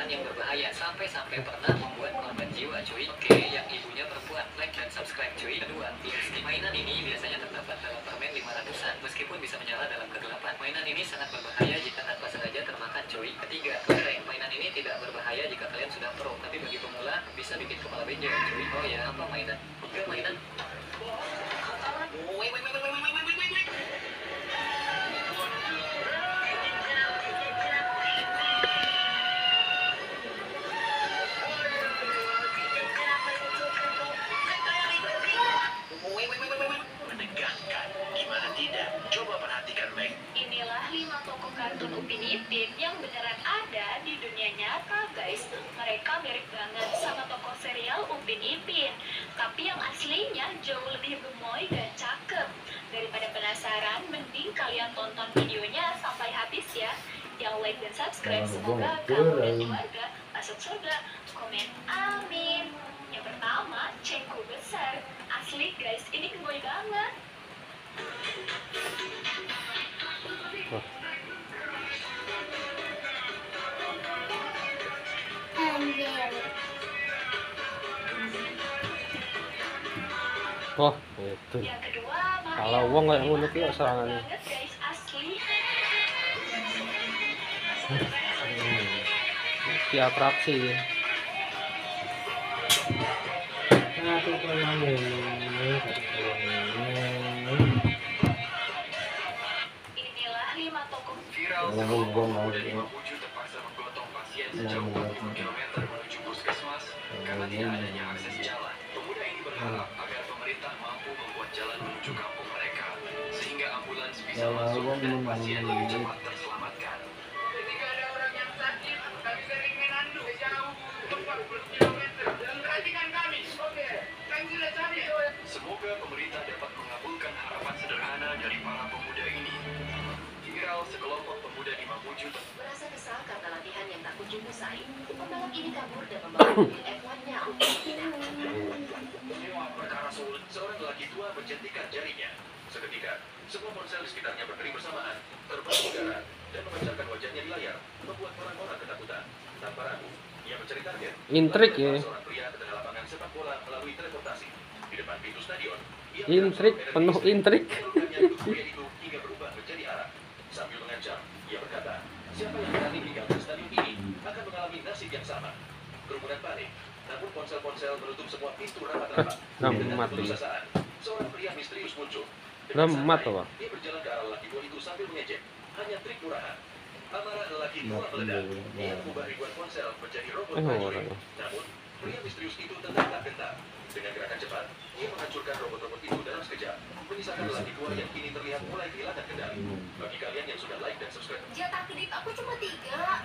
yang berbahaya sampai pernah membuat korban jiwa cuy. Oke, yang ibunya perempuan, like dan subscribe cuy. Kedua, ESD. Mainan ini biasanya terdapat dalam permen 500-an meskipun bisa menyala dalam kegelapan. Mainan ini sangat berbahaya jika tanpa sengaja termakan cuy. Ketiga, kelereng. Mainan ini tidak berbahaya jika kalian sudah pro, tapi bagi pemula bisa bikin kepala benjol cuy. Oh ya, apa mainan? Ke mainan. Menegangkan, gimana tidak? Coba perhatikan baik. Inilah 5 tokoh kartun Upin Ipin yang beneran ada di dunia nyata guys. Mereka mirip banget sama tokoh serial Upin Ipin, tapi yang aslinya jauh lebih gemoy dan cakep. Daripada penasaran, mending kalian tonton videonya sampai habis ya. Yang like dan subscribe, semoga kamu dan keluarga masuk surga. Komen amin. Yang pertama, Cengku Besar. Asli guys, ini gemoy banget. Oh, itu. Yang kedua, Kalau wong kayak ngono ki serangannya. guys, asli. Di atraksi. Inilah 5 tokoh Viral sekelompok pemuda di Mamuju terpaksa menggotong pasien sejauh 40 km menuju puskesmas karena tidak adanya akses jalan. Pemuda ini berharap agar pemerintah mampu membuat jalan menuju kampung mereka sehingga ambulans bisa masuk dan pasien lebih cepat terselamatkan. Ketika ada orang yang sakit, kami sering menandu jauh 40 km dan perhatikan kami. Oke, kami sudah cari. Semoga pemerintah dapat mengabulkan harapan sederhana dari para pemuda ini. Viral sekelompok pemuda di Mamuju Merasa kesal karena latihan yang tak kunjung usai, pembalap ini kabur dan membawa mobil F1-nya untuk pindah. Semua perkara sulit, seorang lelaki tua menjentikan jarinya. Seketika, semua ponsel di sekitarnya berdiri bersamaan, terbang ke udara, dan memancarkan wajahnya di layar, membuat orang-orang ketakutan. Tanpa ragu, ia mencari target. Intrik ya. Seorang pria ke tengah lapangan sepak bola melalui teleportasi. Di depan pintu stadion, ia Intrik, penuh intrik. menurunkannya pria itu hingga berubah menjadi arah. Sambil mengancam, ia berkata, siapa yang berani meninggalkan stadion ini akan mengalami nasib yang sama. Kerumunan panik, namun ponsel-ponsel menutup semua pintu rapat-rapat. Nah, Dengan mati. keberusahaan, seorang pria misterius muncul. Nah, Dengan mati, santai, Pak. dia berjalan ke arah lelaki tua itu sambil mengejek. Hanya trik murahan. Amarah lelaki tua meledak. Ia mengubah ribuan ponsel menjadi robot prajurit. orang. Namun, pria misterius itu tetap tak gentar. Dengan gerakan cepat, ia menghancurkan robot-robot itu dalam sekejap, menyisakan lelaki tua yang kini terlihat mulai kehilangan kendali. Bagi kalian yang sudah like dan subscribe, Jatah kedip aku cuma 3.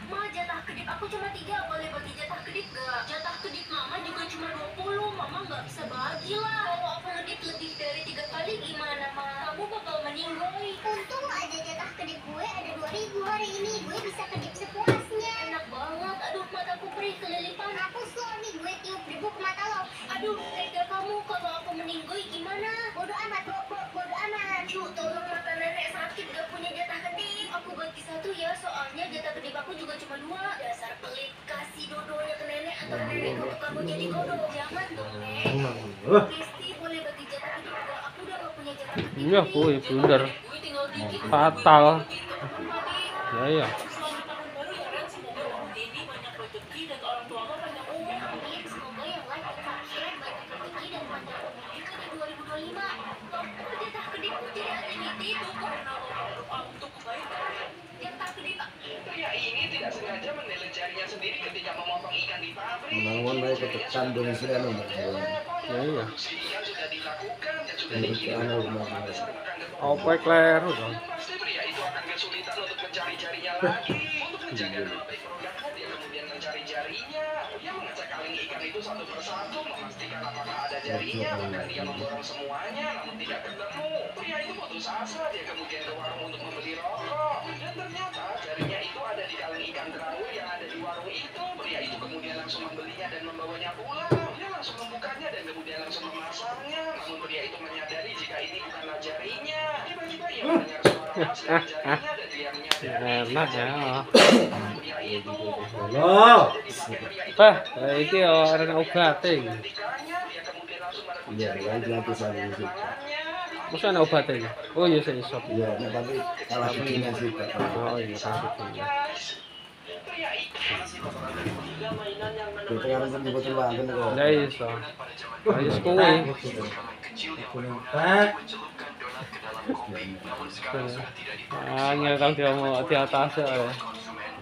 Ma, jatah kedip aku cuma 3. Boleh bagi jatah kedip gak? Jatah kedip mama juga cuma 20. Mama gak bisa bagi lah. Kalau aku ngedip lebih dari 3 kali gimana, Ma? Kamu bakal meninggoy. Untung aja jatah kedip gue ada 2000 hari ini. Gue bisa kedip sepuasnya. Enak banget. Aduh, mataku perih kelilipan. Aku suami gue tiup debu ke mata lo. Aduh, tega kamu. Kalau aku meninggoy gimana? Bodoh amat, bodoh amat. Cu, tolong mata nenek sakit gak punya jatah kedip. Aku bagi 1 ya, soalnya jatah kedip aku juga cuma 2. Dasar pelit, kasih dodonya ke nenek atau nenek kamu jadi bodoh. Jangan dong, Nek. Kristi boleh bagi jatah kedip gak? Aku udah gak punya jatah kedip. Iya, kuy, blunder. Gue tinggal dikit. Fatal. Ya ya. Selamat tahun baru ya, Ren. Semoga Bang Dedi banyak rezeki dan orang tua lo banyak uang. Amin. Semoga yang like dan subscribe banyak rezeki dan panjang umur juga di 2025. Loh, kok jatah kedip tidak ada di itu karena lo berdoa untuk kebaikan. Jatah kedip Pria ini tidak sengaja menelan jarinya sendiri ketika memotong ikan di pabrik. Menanggung baik ketekan dengan sila nomor. Ya iya. Produksi ikan sudah dilakukan dan sudah Menurut dikirim. anak rumah. Besar makan ke Apa kleru dong? Yang pasti pria itu akan kesulitan untuk mencari jarinya lagi. Untuk menjaga pabrik produknya, dia kemudian mencari jarinya. Dia mengecek kaleng ikan itu satu persatu, memastikan apakah ada jarinya. Bahkan dia memborong semuanya, namun tidak ketemu. Pria itu putus asa, dia kemudian ke warung untuk membeli rokok. Dan ternyata jarinya itu ada di kaleng ikan terakhir yang ada di warung itu. Pria itu kemudian langsung membelinya dan membawanya pulang. Dia langsung membukanya dan kemudian langsung memasangnya. Namun pria itu menyadari jika ini bukanlah jarinya. Tiba-tiba ia mendengar suara khas dari jarinya dan dia menyadari Enak ya. Halo. Bah, iki yo arek obate iki. Iya, lagi sana itu. Masa ana obate iki? Oh iya saya iso. Iya, nah, tapi kalah bikinan sih Pak. Oh iya maksudnya. Kita harus menyebut ulang kok. Lah iso. Ayo kuwi. Angel kalau dia mau di atas ya.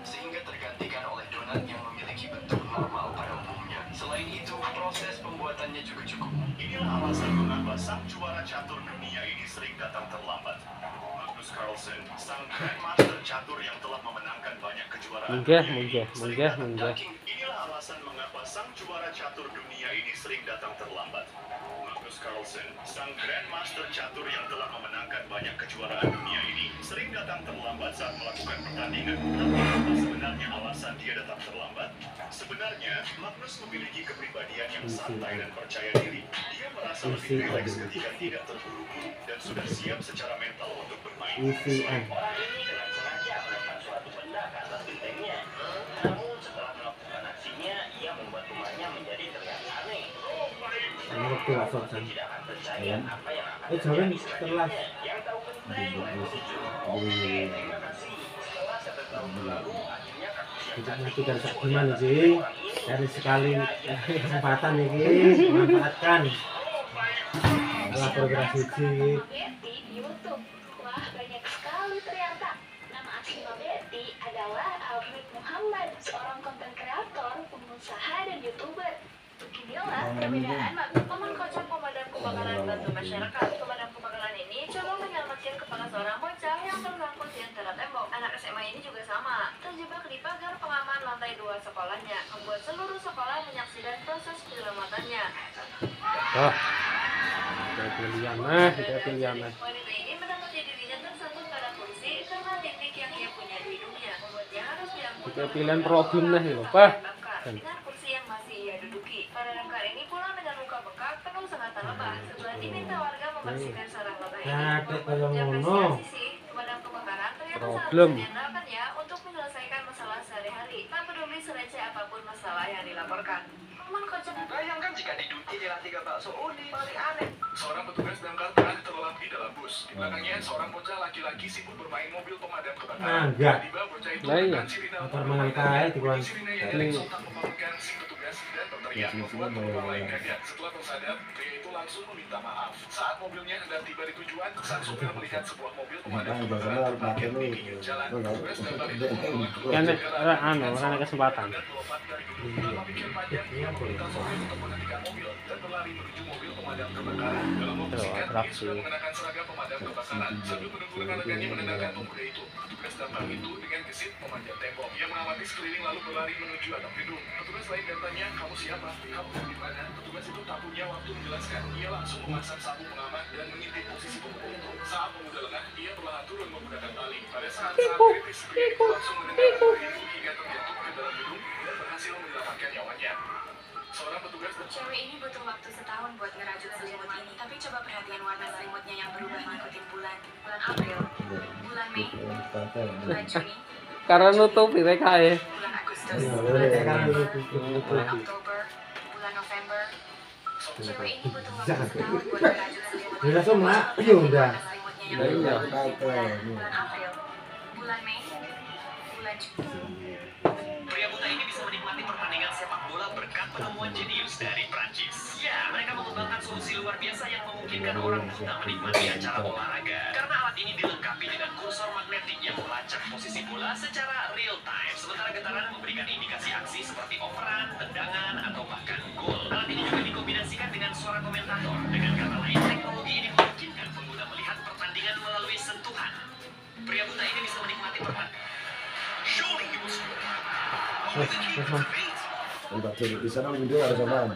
Sehingga tergantikan oleh donat yang memiliki bentuk normal pada umumnya. Selain itu, proses pembuatannya juga cukup. Inilah alasan mengapa sang juara catur dunia ini sering datang terlambat. Magnus Carlsen, sang grandmaster catur yang telah memenangkan banyak kejuaraan. Munggah. Inilah alasan mengapa sang juara catur dunia ini sering datang terlambat. Magnus Carlsen, sang grandmaster catur yang telah memenangkan banyak kejuaraan dunia ini, sering datang terlambat saat melakukan pertandingan. Tapi apa sebenarnya alasan dia datang terlambat? Sebenarnya, Magnus memiliki kepribadian yang santai dan percaya diri. Dia merasa lebih rileks ketika tidak terburu-buru dan sudah siap secara mental untuk bermain. Selain orang ini dengan sengaja melakukan suatu benda karena bentengnya. Namun setelah melakukan aksinya, ia membuat rumahnya menjadi terlihat aneh. Tidak akan percaya apa yang akan terjadi selanjutnya. Yang tahu benteng, terima kasih. Setelah sebertahun berlalu, akhirnya Tidak gimana sih dari sekali kesempatan ini manfaatkan program suci. Betty di YouTube. Wah, banyak sekali ternyata. Nama asli Mbak Betty adalah Alfred Muhammad, seorang konten kreator, pengusaha, dan YouTuber. Beginilah perbedaan Paman Kocak Pemadam Kebakaran Bantu Masyarakat. Pemadam kebakaran ini coba menyelamatkan kepala seorang bocah yang tersangkut di antara tembok. Anak SMA ini juga sama, terjebak di pagar pengaman lantai 2 sekolahnya, membuat seluruh sekolah menyaksikan proses penyelamatannya. Oh. Kita pilihan. Wanita ini mendapati dirinya tersangkut pada kursi karena teknik yang ia punya di hidungnya, membuatnya harus diangkut Kita pilihan problem nih lho, Pak. dengan kursi yang masih ia duduki. Pada damkar ini pulang dengan luka bekak penuh sengatan lebah. Setelah diminta warga membersihkan sarang lebah ini, diapresiasi sih pemadam kebakaran ternyata Problem. sangat diandalkan ya untuk menyelesaikan masalah sehari-hari. Tak peduli sereceh apapun masalah yang dilaporkan. Paman Kocak Bayangkan jika di dunia inilah 3 bakso uni, paling aneh. Seorang petugas damkar tengah terlelap di dalam bus. Di belakangnya seorang bocah laki-laki sibuk bermain mobil pemadam kebakaran. Enggak. Tiba bocah itu Lah iya. dengan sirine Motor menangkai di bulan. sirine yang dari sontak membangunkan si petugas dan berteriak membuat penumpang lain kaget. Setelah tersadar, pria itu langsung meminta maaf. Saat mobilnya hendak tiba di tujuan, sang supir melihat sebuah mobil pemadam kebakaran terparkir di pinggir jalan. Petugas damkar itu Kan orang kesempatan. dan melompat dari gedung. Tanpa pikir panjang, ia meminta sopir untuk menghentikan mobil dan berlari menuju mobil pemadam kebakaran. Dalam waktu singkat, dia sudah mengenakan seragam pemadam kebakaran. Sambil menunggu rekan-rekannya menenangkan pemuda itu, petugas damkar itu dengan gesit memanjat tembok. Ia mengamati sekeliling lalu berlari menuju atap gedung. Petugas lain bertanya, "Kamu siapa? Kamu dari mana?" Petugas itu tak punya waktu menjelaskan. Ia langsung memasang sapu pengaman dan mengintip posisi pemuda itu. Saat pemuda lengah, ia perlahan turun menggunakan tali. Pada saat kritis, pria itu langsung mendengarkan pemuda itu hingga terjatuh ke dalam gedung dan berhasil menyelamatkan nyawanya. Seorang petugas dan Cewek ini butuh waktu setahun buat ngerajut selimut ini. Tapi coba perhatian warna selimutnya yang berubah ngikutin bulan. Bulan April, bulan Mei, bulan Juni, Karena nutup mereka ya. bulan Agustus, Bulan bulan Oktober, bulan November. Cewek ini butuh waktu setahun buat ngerajut selimut Udah semua, iya udah. selimutnya yang Iya, iya. berubah ngikutin bulan April, bulan Mei, bulan Juni. Pria buta ini bisa menikmati pertandingan sepak bola berkat penemuan jenius dari Prancis. Ya, mereka mengembangkan solusi luar biasa yang memungkinkan orang buta menikmati acara olahraga. Karena alat ini dilengkapi dengan kursor magnetik yang melacak posisi bola secara real time. Sementara getaran memberikan indikasi aksi seperti operan, tendangan, atau bahkan gol. Alat ini juga dikombinasikan dengan suara komentator. Dengan kata lain, teknologi ini memungkinkan pengguna melihat pertandingan melalui sentuhan. Pria buta ini bisa menikmati pertandingan. Surely he was Udah jadi di sana video ada sama.